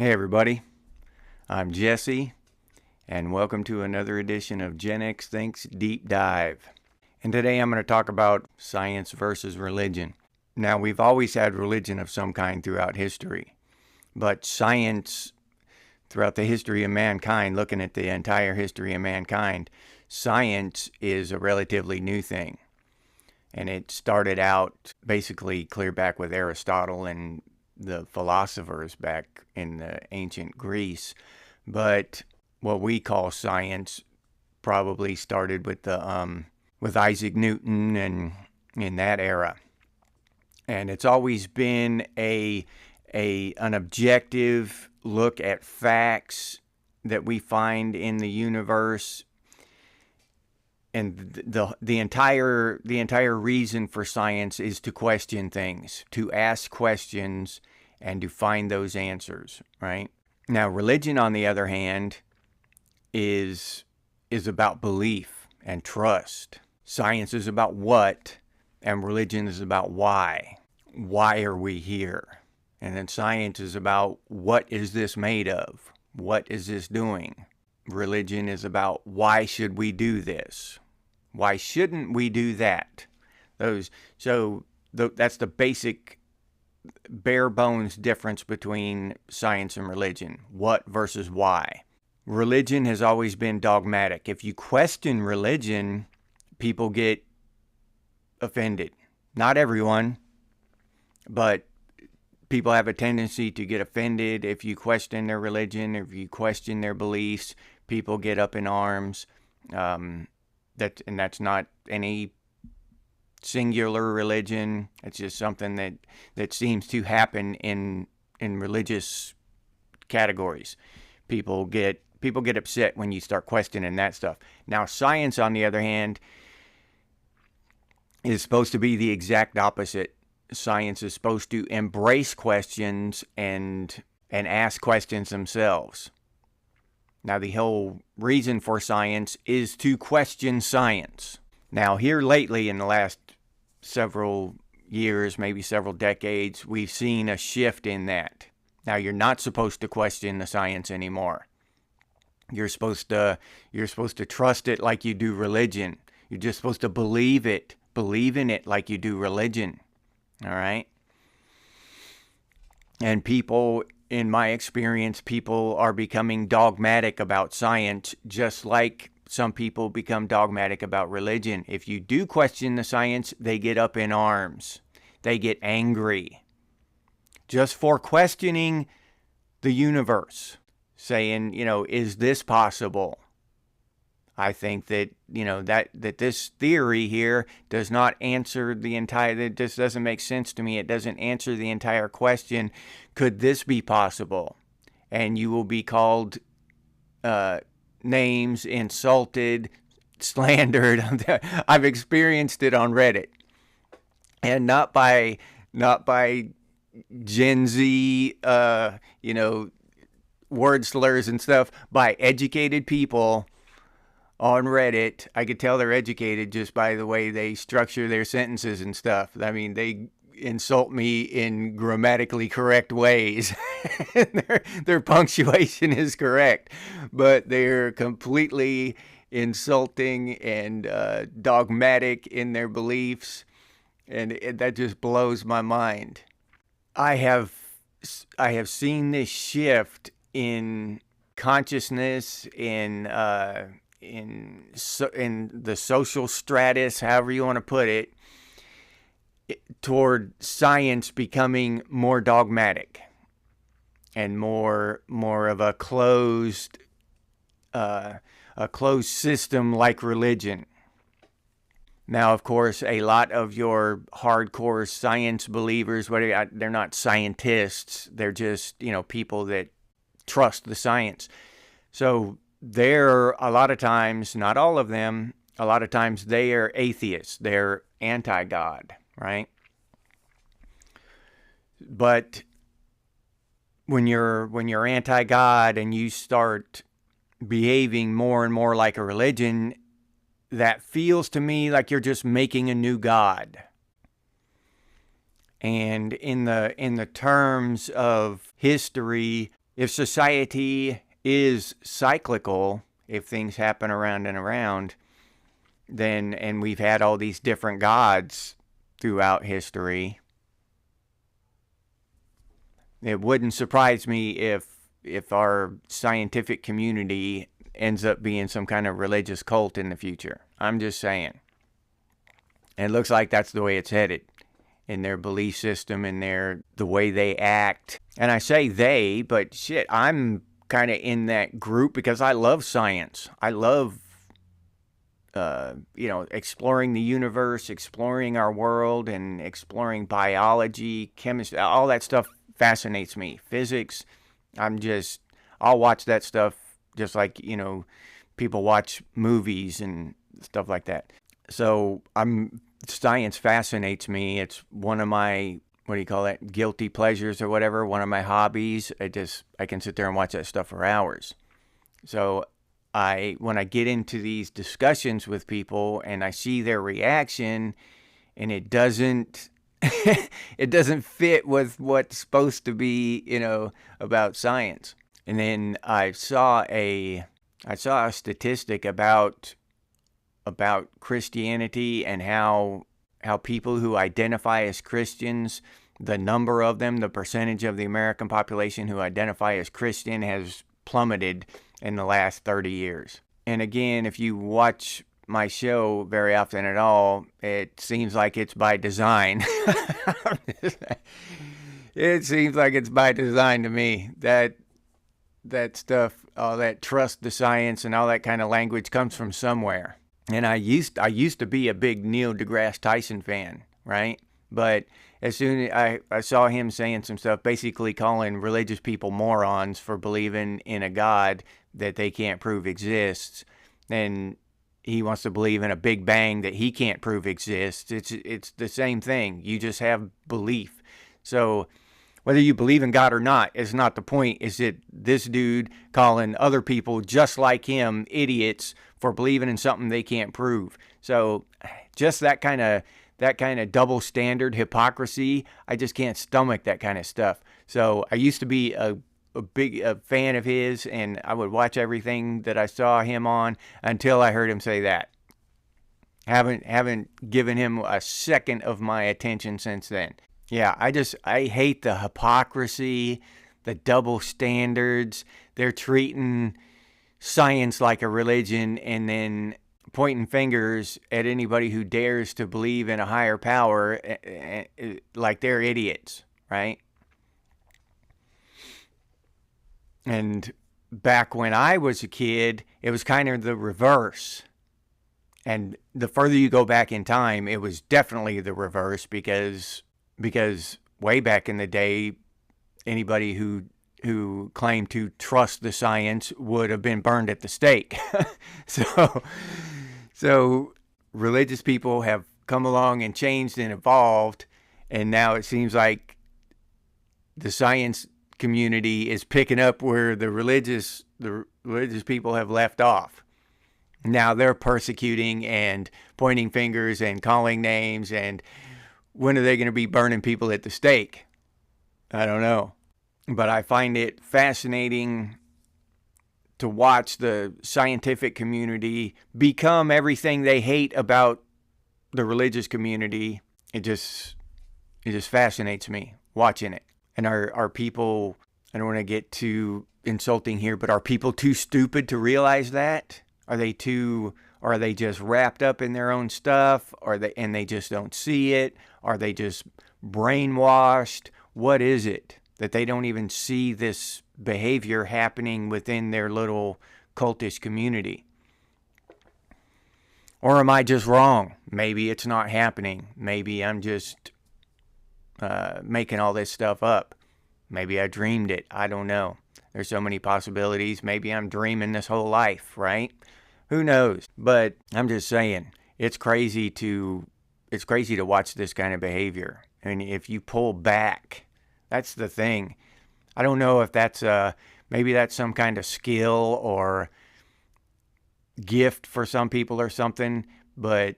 Hey everybody, I'm Jesse, and welcome to another edition of Gen X Thinks Deep Dive. And today I'm going to talk about science versus religion. Now, we've always had religion of some kind throughout history, but science, throughout the history of mankind, looking at the entire history of mankind, science is a relatively new thing. And it started out basically clear back with Aristotle and the philosophers back in the ancient Greece. But what we call science probably started with with Isaac Newton and in that era. And it's always been an objective look at facts that we find in the universe. And the entire reason for science is to question things, to ask questions, and to find those answers, right? Now, religion, on the other hand, is about belief and trust. Science is about what, and religion is about why. Why are we here? And then science is about what is this made of? What is this doing? Religion is about why should we do this? Why shouldn't we do that? That's the basic bare bones difference between science and religion. What versus why. Religion has always been dogmatic. If you question religion, people get offended. Not everyone, but people have a tendency to get offended if you question their religion, if you question their beliefs. People get up in arms. That's not any singular religion. It's just something that seems to happen in religious categories. People get upset when you start questioning that stuff. Now, science, on the other hand, is supposed to be the exact opposite. Science is supposed to embrace questions and ask questions themselves. Now, the whole reason for science is to question science. Now, here lately, in the last several years, maybe several decades, we've seen a shift in that. Now, you're not supposed to question the science anymore. You're supposed to trust it like you do religion. You're just supposed to believe in it like you do religion. All right? And people, in my experience, people are becoming dogmatic about science, just like some people become dogmatic about religion. If you do question the science, they get up in arms. They get angry. Just for questioning the universe, saying, is this possible? I think that, that this theory here does not answer the entire, it just doesn't make sense to me. It doesn't answer the entire question. Could this be possible? And you will be called names, insulted, slandered. I've experienced it on Reddit. And not by Gen Z, word slurs and stuff, by educated people on Reddit. I could tell they're educated just by the way they structure their sentences and stuff. I mean, they insult me in grammatically correct ways. Their punctuation is correct, but they're completely insulting and dogmatic in their beliefs, and that just blows my mind. I have seen this shift in consciousness, in the social stratus, however you want to put it, toward science becoming more dogmatic and more of a closed system like religion. Now, of course, a lot of your hardcore science believers, they're not scientists, they're just, people that trust the science. So they're, a lot of times, not all of them, a lot of times they are atheists. They're anti-God, right? But when you're anti-God and you start behaving more and more like a religion, that feels to me like you're just making a new God. And in the terms of history, If society is cyclical, if things happen around and around, then, and we've had all these different gods throughout history, it wouldn't surprise me if our scientific community ends up being some kind of religious cult in the future. I'm just saying. It looks like that's the way it's headed in their belief system and the way they act. And I say they, but shit, I'm kind of in that group because I love science. I love exploring the universe, exploring our world, and exploring biology, chemistry, all that stuff fascinates me. Physics, I'll watch that stuff just like, people watch movies and stuff like that. So science fascinates me. It's one of my, what do you call that, guilty pleasures or whatever, one of my hobbies. I can sit there and watch that stuff for hours. So when I get into these discussions with people and I see their reaction and it doesn't it doesn't fit with what's supposed to be, about science. And then I saw a statistic about Christianity and how people who identify as Christians, the number of them, the percentage of the American population who identify as Christian has plummeted in the last 30 years. And again, if you watch my show very often at all, it seems like it's by design. It seems like it's by design to me. That stuff, all that trust the science and all that kind of language comes from somewhere. And I used to be a big Neil deGrasse Tyson fan, right? But as soon as I saw him saying some stuff, basically calling religious people morons for believing in a God that they can't prove exists, and he wants to believe in a Big Bang that he can't prove exists. It's the same thing. You just have belief. So whether you believe in God or not is not the point. Is that this dude calling other people just like him idiots for believing in something they can't prove. So just that kind of double standard hypocrisy, I just can't stomach that kind of stuff. So I used to be a big fan of his, and I would watch everything that I saw him on until I heard him say that. Haven't given him a second of my attention since then. Yeah, I hate the hypocrisy, the double standards. They're treating science like a religion and then pointing fingers at anybody who dares to believe in a higher power like they're idiots, right? And back when I was a kid, it was kind of the reverse. And the further you go back in time, it was definitely the reverse because way back in the day, anybody who claimed to trust the science would have been burned at the stake. So religious people have come along and changed and evolved, and now it seems like the science community is picking up where the religious people have left off. Now they're persecuting and pointing fingers and calling names, and when are they going to be burning people at the stake? I don't know. But I find it fascinating to watch the scientific community become everything they hate about the religious community. It just fascinates me watching it. And are people, I don't want to get too insulting here, but are people too stupid to realize that? Are they just wrapped up in their own stuff? And they just don't see it? Are they just brainwashed? What is it that they don't even see this behavior happening within their little cultish community? Or am I just wrong? Maybe it's not happening. Maybe I'm just making all this stuff up. Maybe I dreamed it. I don't know. There's so many possibilities. Maybe I'm dreaming this whole life, right? Who knows? But I'm just saying, it's crazy to watch this kind of behavior. And if you pull back, that's the thing. I don't know if that's maybe that's some kind of skill or gift for some people or something, or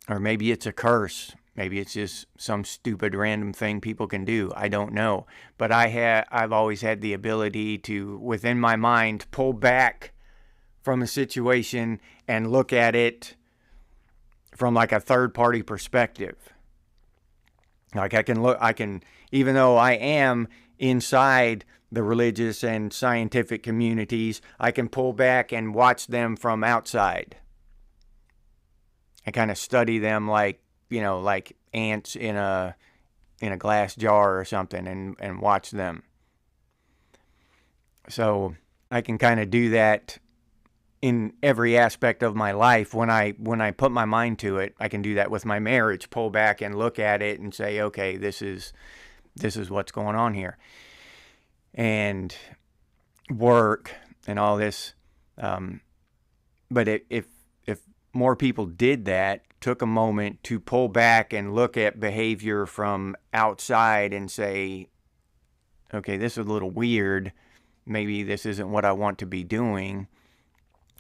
maybe it's a curse. Maybe it's just some stupid random thing people can do. I don't know. But I've always had the ability to, within my mind, pull back from a situation and look at it from like a third party perspective. Like I can, even though I am inside the religious and scientific communities, I can pull back and watch them from outside. I kind of study them like, like ants in a glass jar or something, and watch them. So I can kind of do that in every aspect of my life. When I put my mind to it, I can do that with my marriage, pull back and look at it and say, okay, this is what's going on here. And work and all this. But if more people did that, took a moment to pull back and look at behavior from outside and say, okay, this is a little weird. Maybe this isn't what I want to be doing.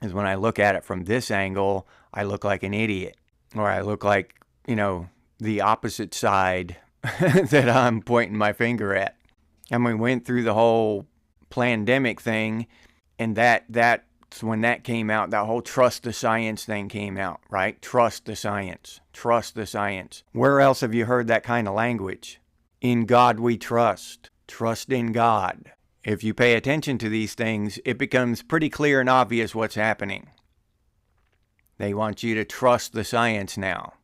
Is when I look at it from this angle, I look like an idiot. Or I look like, the opposite side that I'm pointing my finger at. And we went through the whole pandemic thing, and that's when that came out. That whole trust the science thing came out, right? Trust the science. Trust the science. Where else have you heard that kind of language? In God we trust. Trust in God. If you pay attention to these things, it becomes pretty clear and obvious what's happening. They want you to trust the science now.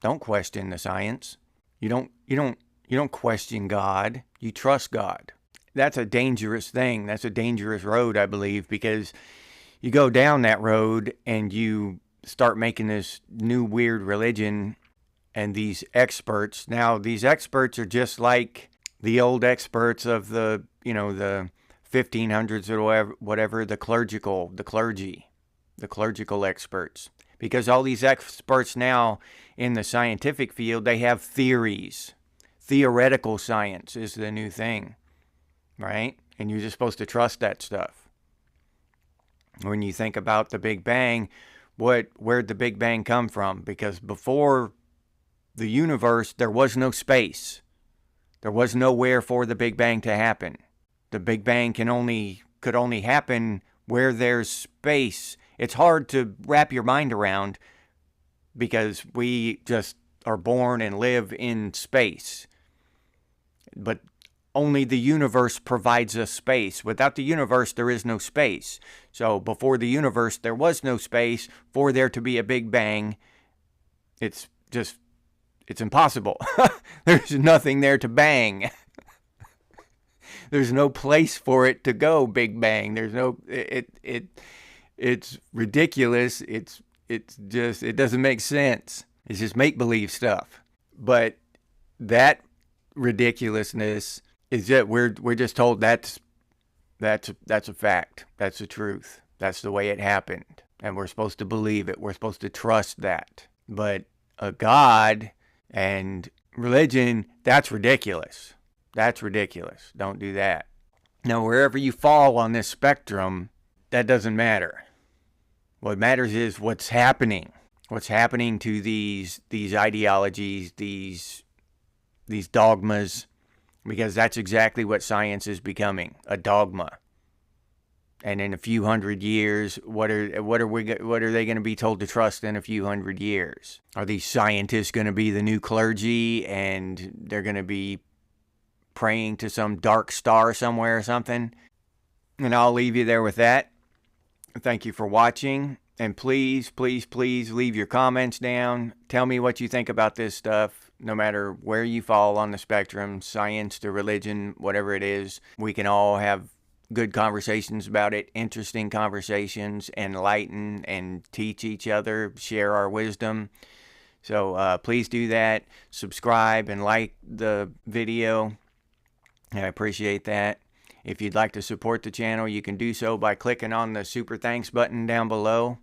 Don't question the science. You don't question God. You trust God. That's a dangerous thing. That's a dangerous road, I believe, because you go down that road and you start making this new weird religion and these experts. Now, these experts are just like the old experts of the 1500s or whatever, the clerical experts. Because all these experts now in the scientific field, they have theories. Theoretical science is the new thing, right? And you're just supposed to trust that stuff. When you think about the Big Bang, where'd the Big Bang come from? Because before the universe, there was no space. There was nowhere for the Big Bang to happen. The Big Bang could only happen where there's space. It's hard to wrap your mind around because we just are born and live in space. But only the universe provides us space. Without the universe, there is no space. So before the universe, there was no space. For there to be a Big Bang, it's impossible. There's nothing there to bang. There's no place for it to go, Big Bang. There's no, it's ridiculous. It doesn't make sense. It's just make-believe stuff. But that ridiculousness is that we're just told that's a fact. That's the truth. That's the way it happened. And we're supposed to believe it. We're supposed to trust that. But a God and religion, that's ridiculous. That's ridiculous. Don't do that. Now, wherever you fall on this spectrum, that doesn't matter. What matters is what's happening. What's happening to these ideologies, these dogmas, because that's exactly what science is becoming, a dogma. And in a few hundred years, what are they going to be told to trust in a few hundred years? Are these scientists going to be the new clergy and they're going to be praying to some dark star somewhere or something? And I'll leave you there with that. Thank you for watching. And please, please, please leave your comments down. Tell me what you think about this stuff, no matter where you fall on the spectrum, science to religion, whatever it is. We can all have good conversations about it, interesting conversations, enlighten and teach each other, share our wisdom. So please do that. Subscribe and like the video. I appreciate that. If you'd like to support the channel, you can do so by clicking on the super thanks button down below.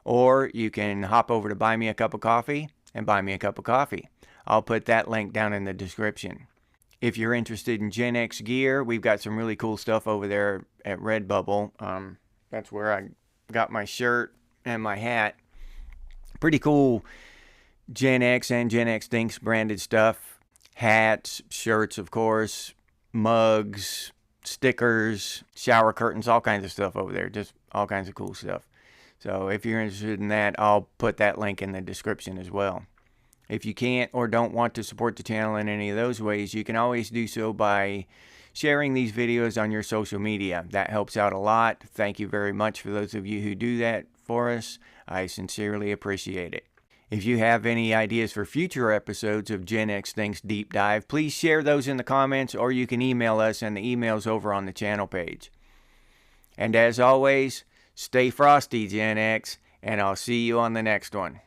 Or you can hop over to Buy Me a Cup of Coffee and buy me a cup of coffee. I'll put that link down in the description. If you're interested in Gen X gear, we've got some really cool stuff over there at Redbubble. That's where I got my shirt and my hat. Pretty cool Gen X and Gen X Thinks branded stuff. Hats, shirts, of course, mugs, stickers, shower curtains, all kinds of stuff over there. Just all kinds of cool stuff. So if you're interested in that, I'll put that link in the description as well. If you can't or don't want to support the channel in any of those ways, you can always do so by sharing these videos on your social media. That helps out a lot. Thank you very much for those of you who do that for us. I sincerely appreciate it. If you have any ideas for future episodes of Gen X Thinks Deep Dive, please share those in the comments, or you can email us, and the email's over on the channel page. And as always, stay frosty, Gen X, and I'll see you on the next one.